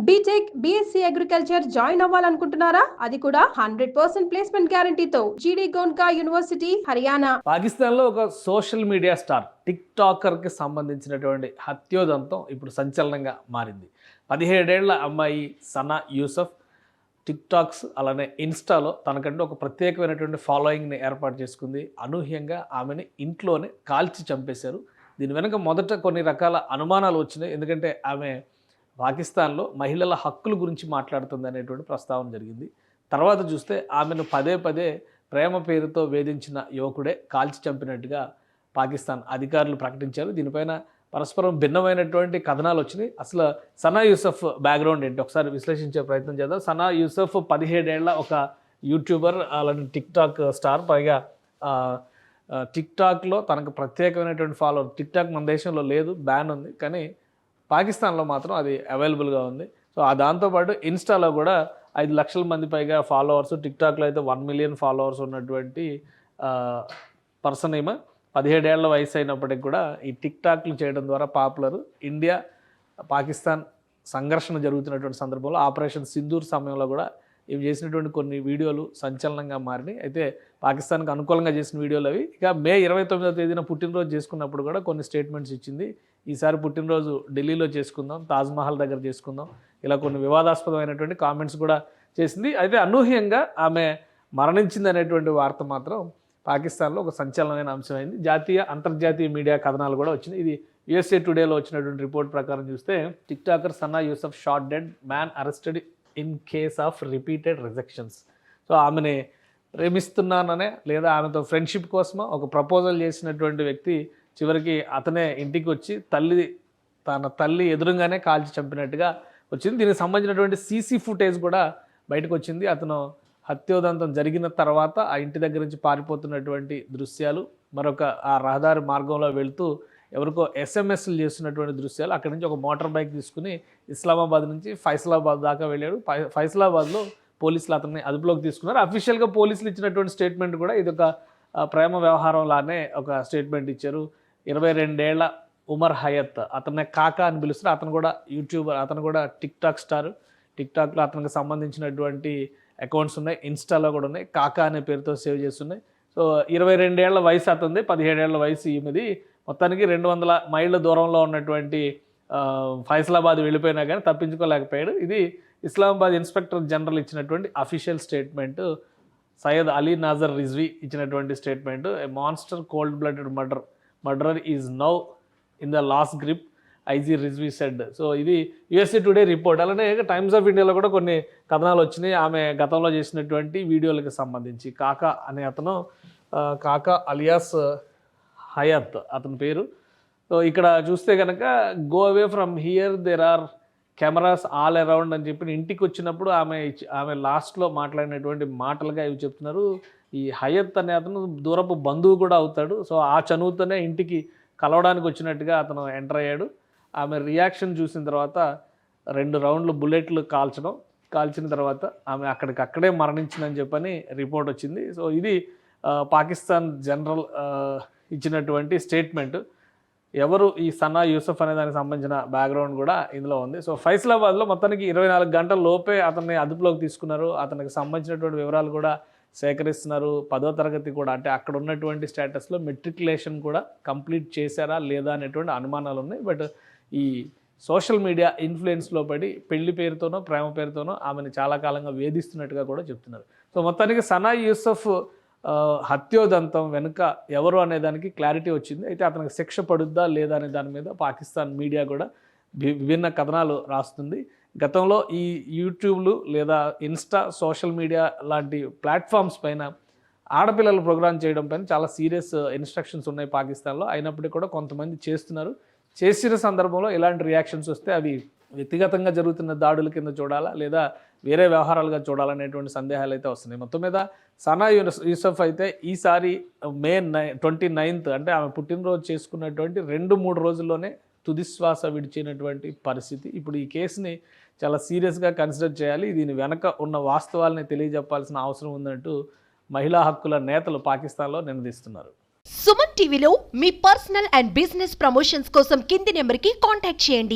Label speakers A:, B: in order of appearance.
A: BTech, BSc agriculture join అవ్వాలనుకుంటున్నారా? అది కూడా 100% ప్లేస్మెంట్ గ్యారంటీతో. జీడీ గోన్కా యూనివర్సిటీ, హర్యానా.
B: పాకిస్తాన్లో ఒక సోషల్ మీడియా స్టార్ టిక్ టాకర్కి సంబంధించినటువంటి హత్యోదంతం ఇప్పుడు సంచలనంగా మారింది. 17 ఏళ్ల అమ్మాయి సనా యూసఫ్ టిక్ టాక్స్ అలానే ఇన్స్టాలో తనకంటూ ఒక ప్రత్యేకమైనటువంటి ఫాలోయింగ్ని ఏర్పాటు చేసుకుంది. అనూహ్యంగా ఆమెని ఇంట్లోనే కాల్చి చంపేశారు. దీని వెనుక మొదట కొన్ని రకాల అనుమానాలు వచ్చినాయి. ఎందుకంటే ఆమె పాకిస్తాన్లో మహిళల హక్కుల గురించి మాట్లాడుతుంది అనేటువంటి ప్రస్తావన జరిగింది. తర్వాత చూస్తే ఆమెను పదే పదే ప్రేమ పేరుతో వేధించిన యువకుడే కాల్చి చంపినట్టుగా పాకిస్తాన్ అధికారులు ప్రకటించారు. దీనిపైన పరస్పరం భిన్నమైనటువంటి కథనాలు వచ్చినాయి. అసలు సనా యూసఫ్ బ్యాక్గ్రౌండ్ ఏంటి ఒకసారి విశ్లేషించే ప్రయత్నం చేద్దాం. సనా యూసఫ్ 17 ఏళ్ల ఒక యూట్యూబర్, అలాంటి టిక్ టాక్ స్టార్. పైగా టిక్ టాక్లో తనకు ప్రత్యేకమైనటువంటి ఫాలోవర్. టిక్ టాక్ మన దేశంలో లేదు, బ్యాన్ ఉంది, కానీ పాకిస్తాన్లో మాత్రం అది అవైలబుల్గా ఉంది. సో దాంతోపాటు ఇన్స్టాలో కూడా 5 లక్షల మంది పైగా ఫాలోవర్స్, టిక్ టాక్లో అయితే 1 మిలియన్ ఫాలోవర్స్ ఉన్నటువంటి పర్సన్ ఈమె. 17 ఏళ్ల వయసు అయినప్పటికి కూడా ఈ టిక్ టాక్లు చేయడం ద్వారా పాపులర్. ఇండియా పాకిస్తాన్ సంఘర్షణ జరుగుతున్నటువంటి సందర్భంలో ఆపరేషన్ సింధూర్ సమయంలో కూడా ఇవి చేసినటువంటి కొన్ని వీడియోలు సంచలనంగా మారినాయి. అయితే పాకిస్తాన్కి అనుకూలంగా చేసిన వీడియోలు అవి. ఇక మే 29వ తేదీన పుట్టినరోజు చేసుకున్నప్పుడు కూడా కొన్ని స్టేట్మెంట్స్ ఇచ్చింది. ఈసారి పుట్టినరోజు ఢిల్లీలో చేసుకుందాం, తాజ్మహల్ దగ్గర చేసుకుందాం, ఇలా కొన్ని వివాదాస్పదమైనటువంటి కామెంట్స్ కూడా చేసింది. అయితే అనూహ్యంగా ఆమె మరణించింది అనేటువంటి వార్త మాత్రం పాకిస్తాన్లో ఒక సంచలనమైన అంశమైంది. జాతీయ అంతర్జాతీయ మీడియా కథనాలు కూడా వచ్చినాయి. ఇది USA టుడేలో వచ్చినటువంటి రిపోర్ట్ ప్రకారం చూస్తే tiktoker Sana Yousuf shot dead, man arrested in case of repeated rejections. So ఆమెని ప్రేమిస్తున్నాననే లేదా ఆమెతో ఫ్రెండ్షిప్ కోసమో ఒక ప్రపోజల్ చేసినటువంటి వ్యక్తి చివరికి అతనే ఇంటికి వచ్చి తన తల్లి ఎదురుగానే కాల్చి చంపినట్టుగా వచ్చింది. దీనికి సంబంధించినటువంటి సీసీ ఫుటేజ్ కూడా బయటకు వచ్చింది. అతను హత్యోదంతం జరిగిన తర్వాత ఆ ఇంటి దగ్గర నుంచి పారిపోతున్నటువంటి దృశ్యాలు, మరొక ఆ రహదారి మార్గంలో వెళుతూ ఎవరికో ఎస్ఎంఎస్లు చేస్తున్నటువంటి దృశ్యాలు. అక్కడి నుంచి ఒక మోటార్ బైక్ తీసుకుని ఇస్లామాబాద్ నుంచి ఫైసలాబాద్ దాకా వెళ్ళాడు. ఫైసలాబాద్లో పోలీసులు అతన్ని అదుపులోకి తీసుకున్నారు. అఫీషియల్గా పోలీసులు ఇచ్చినటువంటి స్టేట్మెంట్ కూడా ఇది ఒక ప్రేమ వ్యవహారం లానే ఒక స్టేట్మెంట్ ఇచ్చారు. 22 ఏళ్ల ఉమర్ హయత్, అతన్నే కాకా అని పిలుస్తారు. అతను కూడా యూట్యూబర్, అతను కూడా టిక్ టాక్ స్టార్. టిక్ టాక్లో అతనికి సంబంధించినటువంటి అకౌంట్స్ ఉన్నాయి, ఇన్స్టాలో కూడా ఉన్నాయి, కాకా అనే పేరుతో సేవ్ చేస్తున్నాయి. సో 22 ఏళ్ల వయసు అతనిది, 17 ఏళ్ల వయసు ఈమెది. మొత్తానికి 200 మైళ్ళ దూరంలో ఉన్నటువంటి ఫైసలాబాద్ వెళ్ళిపోయినా కానీ తప్పించుకోలేకపోయాడు. ఇది ఇస్లామాబాద్ ఇన్స్పెక్టర్ జనరల్ ఇచ్చినటువంటి అఫీషియల్ స్టేట్మెంట్. సయ్యద్ అలీ నాజర్ రిజ్వీ ఇచ్చినటువంటి statement. A monster cold blooded murderer is now in the last grip, IG Rizvi said. So ఇది USA టుడే రిపోర్ట్. అలానే టైమ్స్ ఆఫ్ ఇండియాలో కూడా కొన్ని కథనాలు వచ్చినాయి ఆమె గతంలో చేసినటువంటి వీడియోలకు సంబంధించి. కాకా అనే అతను, కాకా అలియాస్ హయత్ అతని పేరు. సో ఇక్కడ చూస్తే కనుక go away from here, there are cameras all around అని చెప్పి ఇంటికి వచ్చినప్పుడు ఆమె లాస్ట్లో మాట్లాడినటువంటి మాటలుగా ఇవి చెప్తున్నారు. ఈ హయత్ అనే అతను దూరపు బంధువు కూడా అవుతాడు. సో ఆ చనువుతోనే ఇంటికి కలవడానికి వచ్చినట్టుగా అతను ఎంటర్ అయ్యాడు. ఆమె రియాక్షన్ చూసిన తర్వాత 2 రౌండ్లు బుల్లెట్లు కాల్చిన తర్వాత ఆమె అక్కడే మరణించిందని చెప్పని రిపోర్ట్ వచ్చింది. సో ఇది పాకిస్తాన్ జనరల్ ఇచ్చినటువంటి స్టేట్మెంట్. ఎవరు ఈ సనా యూసఫ్ అనే దానికి సంబంధించిన బ్యాక్గ్రౌండ్ కూడా ఇందులో ఉంది. సో ఫైసలాబాద్లో మొత్తానికి 24 గంటల లోపే అతన్ని అదుపులోకి తీసుకున్నారు. అతనికి సంబంధించినటువంటి వివరాలు కూడా సేకరిస్తున్నారు. 10వ తరగతి కూడా, అంటే అక్కడ ఉన్నటువంటి స్టేటస్లో మెట్రికులేషన్ కూడా కంప్లీట్ చేశారా లేదా అనేటువంటి అనుమానాలు ఉన్నాయి. బట్ ఈ సోషల్ మీడియా ఇన్ఫ్లుయెన్స్లో పడి పెళ్లి పేరుతోనో ప్రేమ పేరుతోనో ఆమెను చాలా కాలంగా వేధిస్తున్నట్టుగా కూడా చెప్తున్నారు. సో మొత్తానికి సనా యూసఫ్ హత్యోదంతం వెనుక ఎవరు అనేదానికి క్లారిటీ వచ్చింది. అయితే అతనికి శిక్ష పడుద్దా లేదా అనే దాని మీద పాకిస్తాన్ మీడియా కూడా విభిన్న కథనాలు రాస్తుంది. గతంలో ఈ యూట్యూబ్లు లేదా ఇన్స్టా, సోషల్ మీడియా లాంటి ప్లాట్ఫామ్స్ పైన ఆడపిల్లలు ప్రోగ్రామ్ చేయడం పైన చాలా సీరియస్ ఇన్స్ట్రక్షన్స్ ఉన్నాయి పాకిస్తాన్లో. అయినప్పటికీ కూడా కొంతమంది చేస్తున్నారు. చేసిన సందర్భంలో ఇలాంటి రియాక్షన్స్ వస్తే అవి వ్యక్తిగతంగా జరుగుతున్న దాడుల కింద చూడాలా లేదా వేరే వ్యవహారాలుగా చూడాలనేటువంటి సందేహాలు అయితే వస్తున్నాయి. మొత్తం మీద సనా యూసఫ్ అయితే ఈసారి మే 29th అంటే ఆమె పుట్టినరోజు చేసుకున్నటువంటి 2-3 రోజుల్లోనే తుదిశ్వాస విడిచినటువంటి పరిస్థితి. ఇప్పుడు ఈ కేసుని చాలా సీరియస్గా కన్సిడర్ చేయాలి. దీని వెనక ఉన్న వాస్తవాలని తెలియజెప్పాల్సిన అవసరం ఉందంటూ మహిళా హక్కుల నేతలు పాకిస్తాన్లో నినదిస్తున్నారు.
C: సుమన్ టీవీలో మీ పర్సనల్ అండ్ బిజినెస్ ప్రమోషన్స్ కోసం కింది నెంబర్కి కాంటాక్ట్ చేయండి.